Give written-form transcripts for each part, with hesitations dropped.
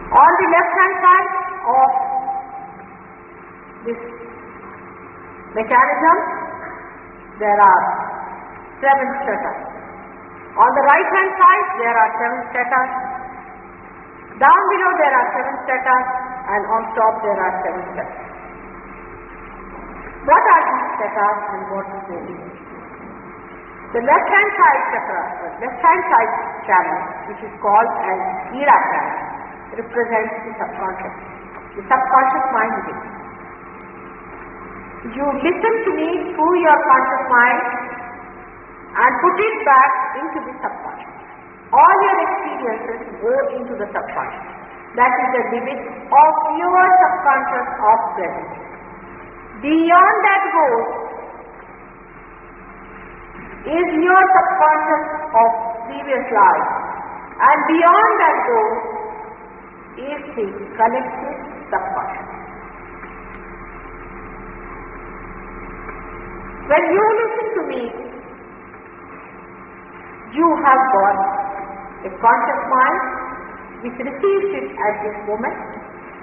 On the left hand side of this mechanism, there are 7 status. On the right hand side, there are 7 status. Down below, there are 7 status, and on top, there are 7 status. What are these status and what is their meaning? The left hand side chakra, the left hand side channel, which is called as Ira channel, represents the subconscious. The subconscious mind is it. You listen to me through your conscious mind and put it back into the subconscious. All your experiences go into the subconscious. That is the limit of your subconscious of present. Beyond that goes is your subconscious of previous life, and beyond that goes is the collective subconscious. When you listen to me, you have got a conscious mind which receives it at this moment,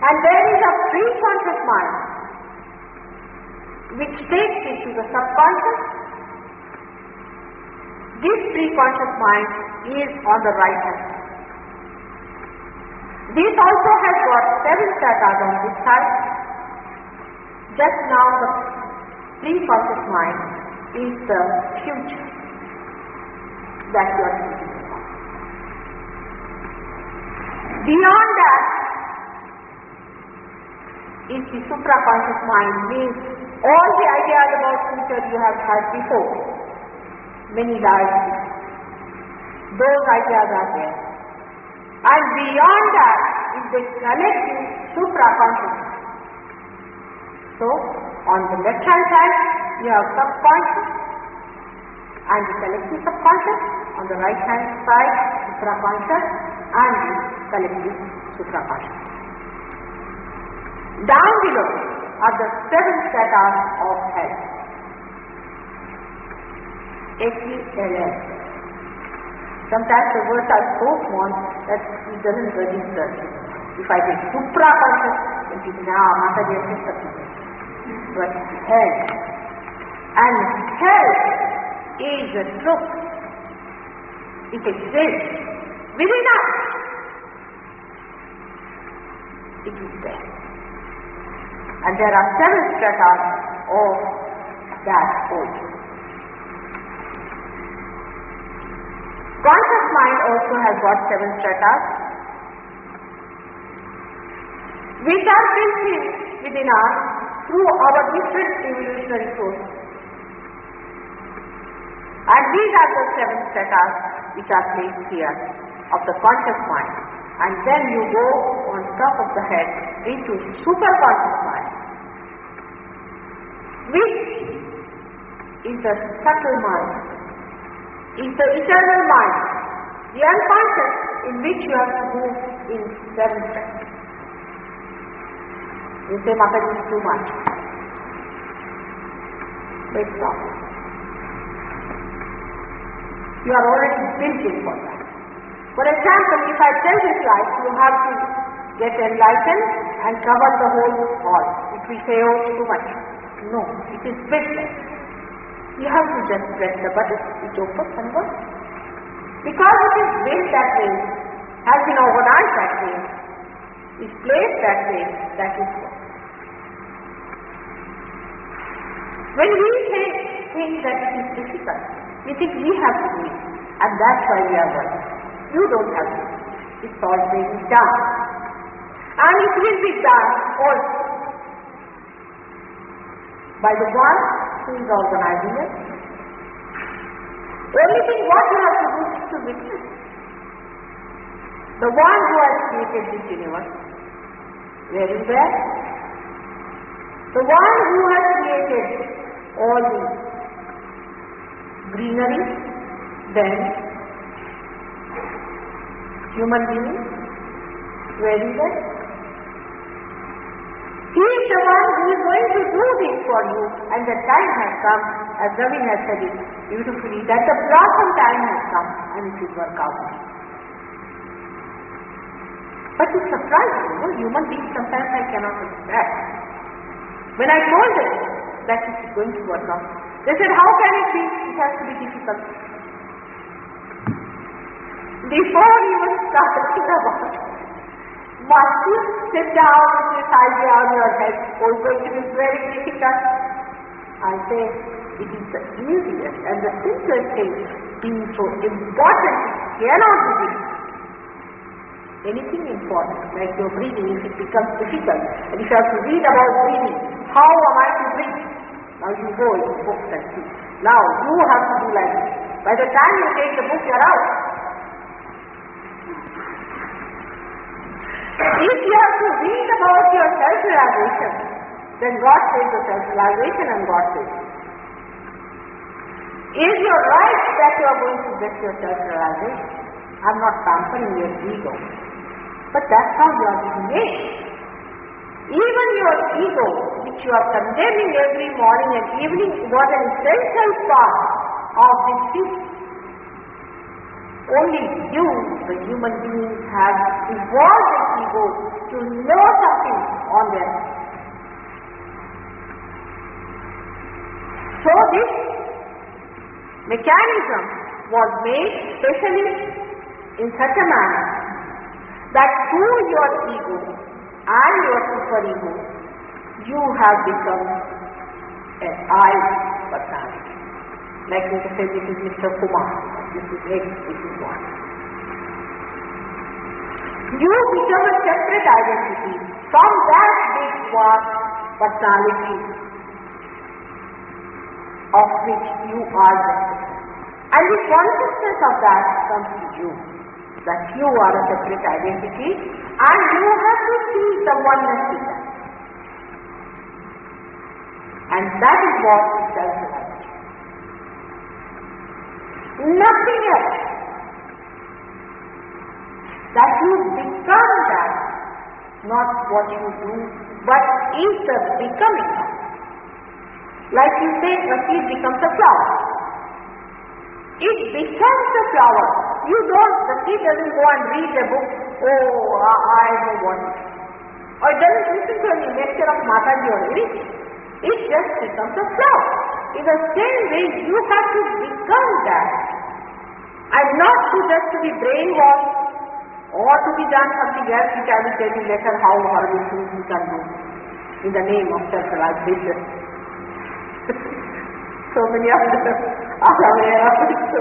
and there is a pre-conscious mind which takes it to the subconscious. This pre-conscious mind is on the right hand side. This also has got 7 status on this side. Just now the pre-conscious mind is the future that you are thinking about. Beyond that is the supraconscious mind, means all the ideas about future you have had before, many lives before. Those ideas are there. And beyond that is the collective supraconscious. So, on the left hand side, you have subconscious and the collective subconscious. On the right hand side, supraconscious and the collective supraconscious. Down below are the 7 status of health. HELL. Sometimes the words are so small that it doesn't register. If I say supraconscious, it is now Mataji has something. But health. And health is a truth. It exists within us. It is there. And there are 7 stratas of that whole. Conscious mind also has got 7 stratas, which are built in within us through our different evolutionary sources. And these are the 7 stratas which are placed here of the conscious mind. And then you go on top of the head into superconscious mind, which is the subtle mind, is the eternal mind, the unconscious in which you have to move in 7 steps. You say, Mataji is too much. Let's stop. You are already built in for that. For example, if I tell this life, you have to get enlightened and cover the whole hall. If we say, oh, too much. No, it is built. You have to just press the button, it opens and works. Because it is built that way, has been organized that way, is placed that way, that is what. When we think that it is difficult, we think we have to do it, and that's why we are working. You don't have to. It's already done. And it will be done also by the one who is organizing it. Only thing what you have to do is to witness. The one who has created this universe, where is that? The one who has created all the greenery, then human beings, where is that? He is the one who is going to do this for you, and the time has come, as Ravi has said it beautifully, that the blossom time has come and it will work out. But it's surprising, human beings sometimes I cannot understand. When I told them that it is going to work out, they said, how can it be? It has to be difficult. Before even starting about it, must you sit down with this idea on your head, it's going to be very difficult? I say, it is the easiest and the simplest thing. Being so important, it cannot be difficult. Anything important, like your breathing, if it becomes difficult, and if you have to read about breathing, how am I to breathe? Now you go in books and see. Now you have to do like this. By the time you take the book, you're out. If you have to read about your self-realization, then God says the self-realization and God says it. Is your right that you are going to get your self-realization? I'm not pampering your ego. But that's how you are being made. Even your ego, which you are condemning every morning and evening, was an essential part of this system. Only you, the human beings, have evolved this ego to know something on their own. So this mechanism was made specially in such a manner that through your ego and your superego, you have become an I personality. Like we can say, this is Mr. Kumar, this is X, this is Y. You become a separate identity from that big vast personality of which you are the. And the consciousness of that comes to you. That you are a separate identity and you have to see the oneness with that. And that is what is self-realization. Nothing else. That you become that, not what you do, but is the becoming of. Like you say, a seed becomes a flower. It becomes a flower. The seed doesn't go and read a book, I know what it is. Or it doesn't listen to any lecture of Mataji or anything. It just becomes a flower. In the same way, you have to become that. And not to be brainwashed or to be done something else which I will tell you later how horrible things you can do in the name of self-realization. So many of them are aware of it, so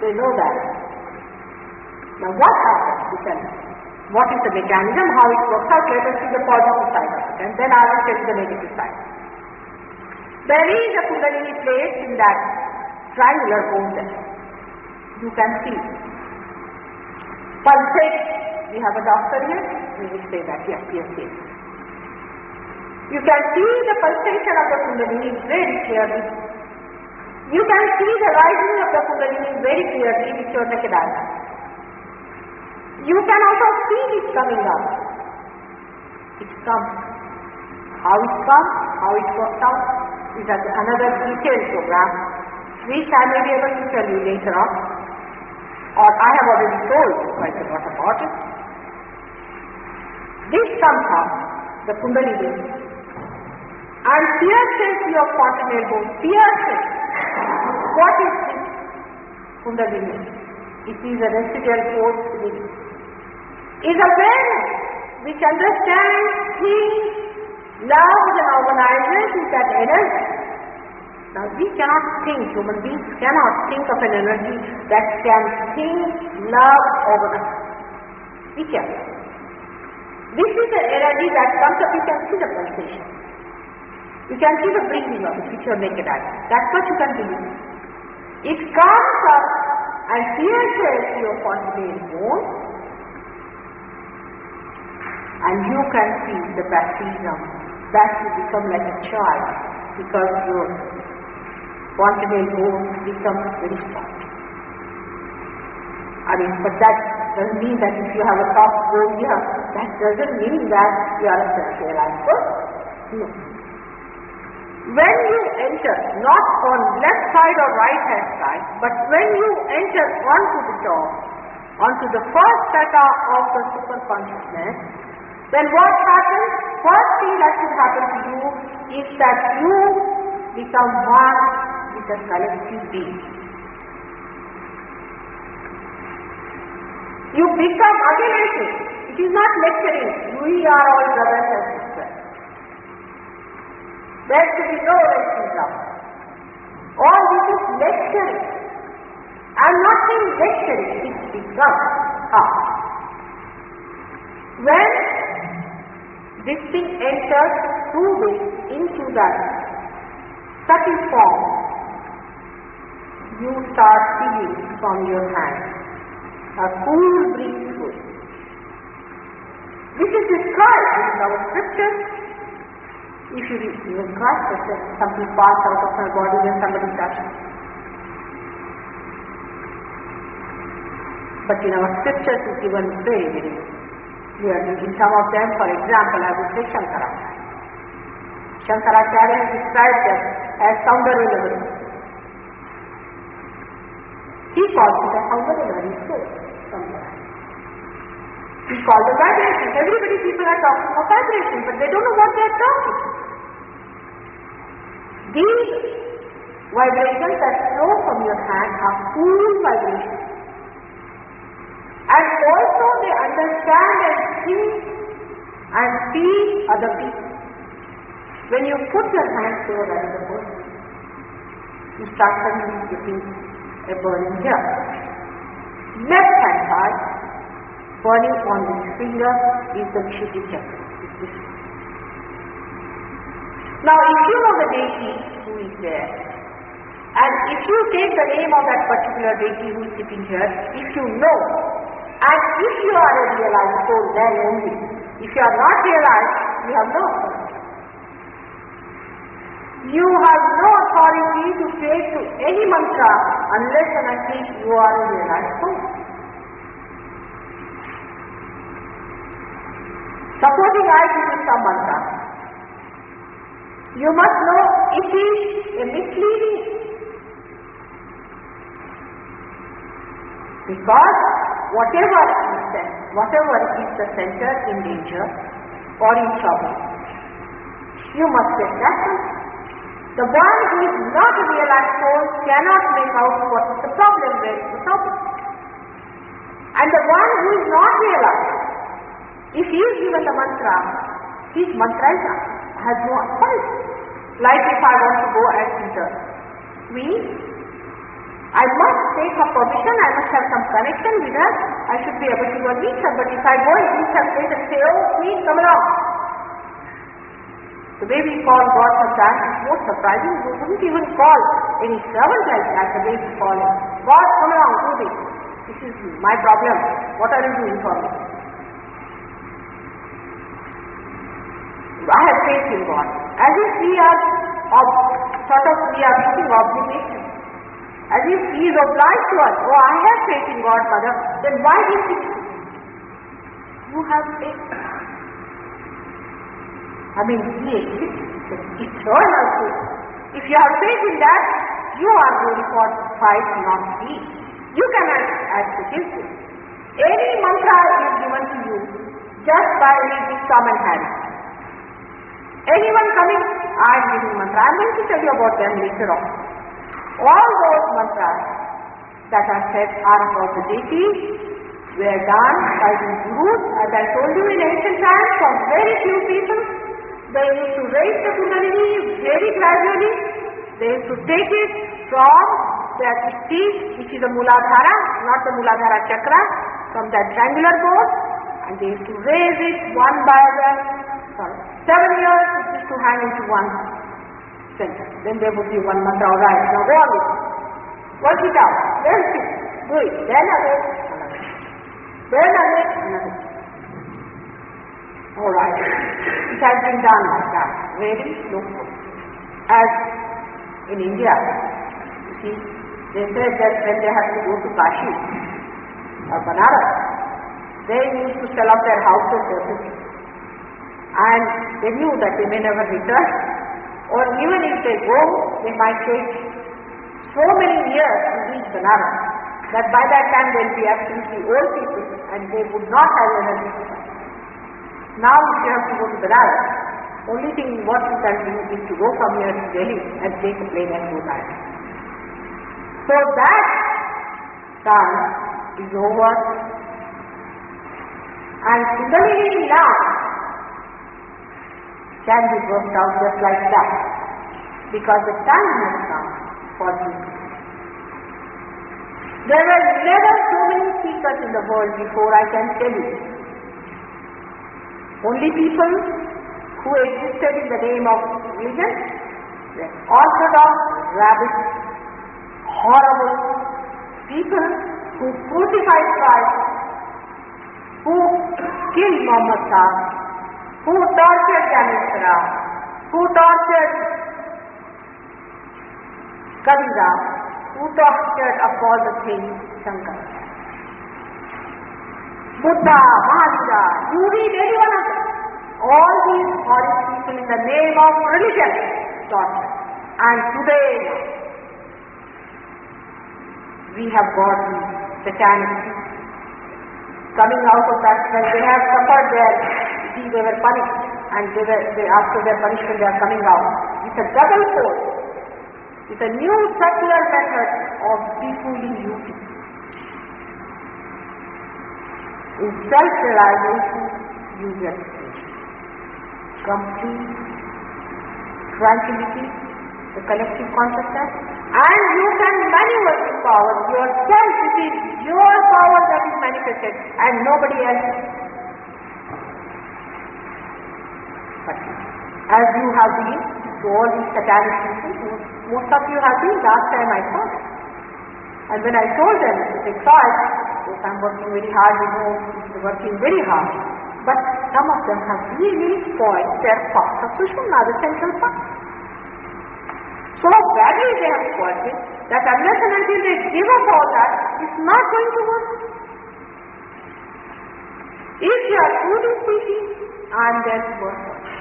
they know that. Now what happens? What is the mechanism, how it works out? Let us see the positive side of it, and then I will tell you the negative side. There is a Kundalini placed in that triangular bone there. You can see. Pulsate. We have a doctor here. We will say that. Yes. You can see the pulsation of the Kundalini very clearly. You can see the rising of the Kundalini very clearly with your naked eye. You can also see it coming up. It comes. How it comes, how it works out, is another detailed program, which I may be able to tell you later on. Or I have already told you quite a lot about it. This comes up, the Kundalini, and pierces your fontanel bone, pierces. What is this Kundalini? It is a residual force within. Is awareness which understands, thinks, loves and organizes with that energy. Now we cannot think, human beings cannot think of an energy that can think, love, organize. We cannot. This is the energy that comes up, you can see the pulsation. You can see the breathing of it with your naked eye. That's what you can believe. It comes up and pierces your fontanel bone, and you can see the baptism that you become like a child because your fontanel bone becomes very strong. But that doesn't mean that if you have a soft bone here, that doesn't mean that you are a self-realized person. No. When you enter, not on left side or right hand side, but when you enter onto the top, onto the first strata of the super consciousness, then what happens? First thing that should happen to you is that you become one with the collective being. You become, again I say, it is not lecturing. We are all brothers and sisters. There should be no lecturing now. All this is lecturing. I am not saying lecturing, it becomes. When this thing enters through this into that subtle form, you start feeling from your hand a cool breeze through it. This is described in our scriptures. If you read even Christ says something passed out of my body when somebody touched it. But in our scriptures it's given very, very clearly. In some of them, for example, I would say Shankaracharya. Shankaracharya has described them as Soundarya. He calls it a Soundarya state. He calls it vibration. Everybody, people are talking of vibration, but they don't know what they are talking. These vibrations that flow from your hand are cool vibrations. And also they understand and think and feel other people. When you put your hands over another person, you start suddenly getting a burning here. Left hand side, burning on this finger is the Vishuddhi chakra. Now if you know the deity who is there, and if you take the name of that particular deity who is sitting here, if you know, and if you are a realized soul, then only. If you are not realized, you have no authority. You have no authority to say to any mantra unless and until you are a realized soul. Supposing I give you some mantra, you must know it is a misleading. Because whatever is the center in danger or in trouble, you must get that one. The one who is not a realized soul cannot make out what is the problem, where is the problem. And the one who is not realized, if he is given the mantra, his mantra has no authority. Like if I want to go and enter Queen, I must take her permission, I must have some connection with her, I should be able to go and meet her. But if I go and meet her place and say, oh Queen, come along. The way we call God sometimes is most surprising. We wouldn't even call any servant like that the way we call him. God, come along, do this. This is my problem. What are you doing for me? I have faith in God. As if we are making obligation. As if he is obliged to us. Oh, I have faith in God, Mother. Then why did he? You have faith. I mean, he exists. Eternal faith. If you have faith in that, you are going for fight, not he. You cannot add to his faith. Any mantra is given to you just by reading common hands. Anyone coming, I am giving mantra. I am going to tell you about them later on. All those mantras that are said are about the deity, were done by the gurus. As I told you in ancient times, from very few people, they used to raise the Kundalini very gradually. They used to take it from their feet, which is the Muladhara, not the Muladhara chakra, from that triangular board, and they used to raise it one by one. For 7 years, it used to hang into one center. Then there would be one mantra. All right, now go on with it. Work it out. Then do it. Then again, another. Then again, another. All right. It has been done like that. Very slow. As in India, you see, they said that when they had to go to Kashi or Banaras, they used to sell off their houses, everything. And they knew that they may never return, or even if they go, they might take so many years to reach Banaras. that by that time they will be absolutely old people and they would not have energy to fight. Now if you have to go to the riot, only thing what you can do is to go from here to Delhi and take a plane and go back. So that time is over. And similarly now can be worked out just like that, because the time has come for people. There were never so many seekers in the world before, I can tell you. Only people who existed in the name of religion were orthodox, rabid, horrible people who crucified Christ, who killed Muhammad Shah, who tortured Janeshwara, who tortured Kabira, who tortured of all the things Shankar. Buddha, Mahavira, you read any one of them. All these horrid people in the name of religion tortured. And today we have got satanic people coming out of that when they have suffered their, they were punished, and after their punishment they are coming out. It's a double force. It's a new secular method of defooling you people. In self-realization, you get complete tranquility, the collective consciousness, and you can maneuver this power yourself. It is your power that is manifested and nobody else. But as you have been to all these satanic people, most of you have been, last time I saw them. And when I told them to take charge, yes, I'm working very hard, you know, they're working very hard. But some of them have really spoiled their path of Sushumna, the central path. So badly they have spoiled it, that unless and until they give up all that, it's not going to work. If you are truly seeking, I'm there to work for you.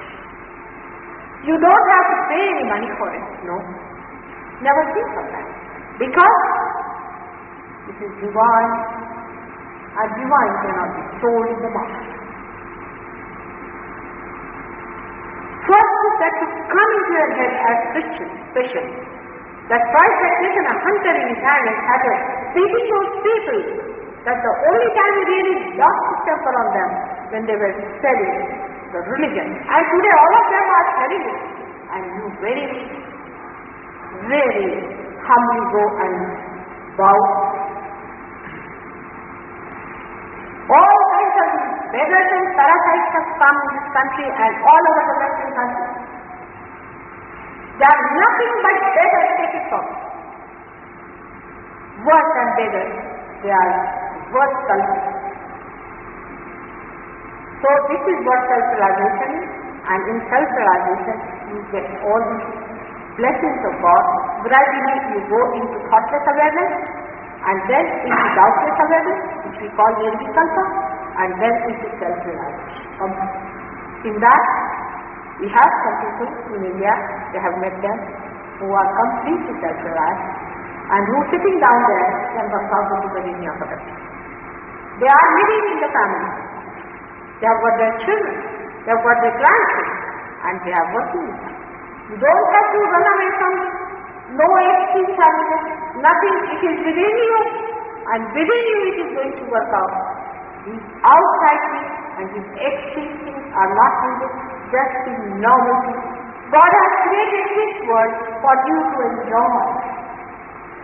You don't have to pay any money for it, no. Never think of that. Because this is divine, and divine cannot be sold in the market. First is that to come into your head as Christians, especially, that Christ had taken a hunter in his hand and started beating those people, that the only time he really lost his temper on them when they were selling the religion. And today all of them are selling it. And you very, very humbly go and bow. All kinds of beggars and parasites have come in this country and all over the Western countries. They are nothing but beggars, take it from. Worse than beggars, they are worse culprits. So this is what self-realization is, and in self-realization you get all these blessings of God. Gradually you go into thoughtless awareness, and then into doubtless awareness, which we call nirvikalpa, and then into self-realization. In that, we have some people in India, they have met them, who are completely self-realized, and who sitting down there can come out into the linear production. They are living in the family. They have got their children, they have got their grandchildren, and they are working with them. You don't have to run away from it. No excuse happiness, nothing. It is within you, and within you it is going to work out. These outside things and these extreme things are not needed, just the normal things. God has created this world for you to enjoy.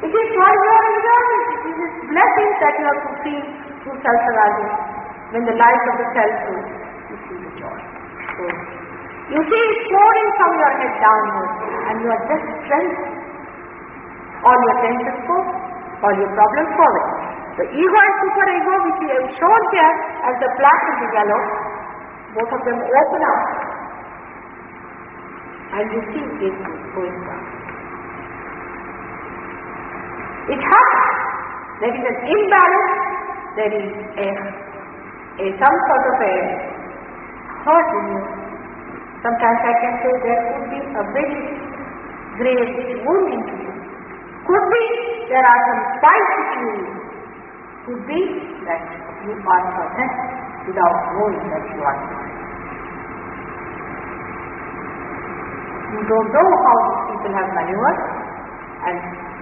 It is for your enjoyment. It is His blessings that you have to feel through self-realization. When the light of the self goes, you see the joy. So, you see it pouring from your head downwards, and you are just strengthened. All your tensions go, all your problems go away. The ego and super-ego, which is shown here as the black and the yellow, both of them open up, and you see it going down. It happens. There is an imbalance, there is some sort of a hurt in you. Sometimes I can say there could be a very grave wound into you. Could be there are some spikes between you. could be that you are possessed without knowing that you are possessed. You don't know how these people have maneuvered, and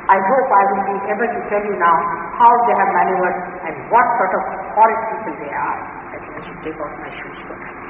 I hope I will be able to tell you now how they have maneuvered and what sort of horrid people they are. I think I should take off my shoes for that.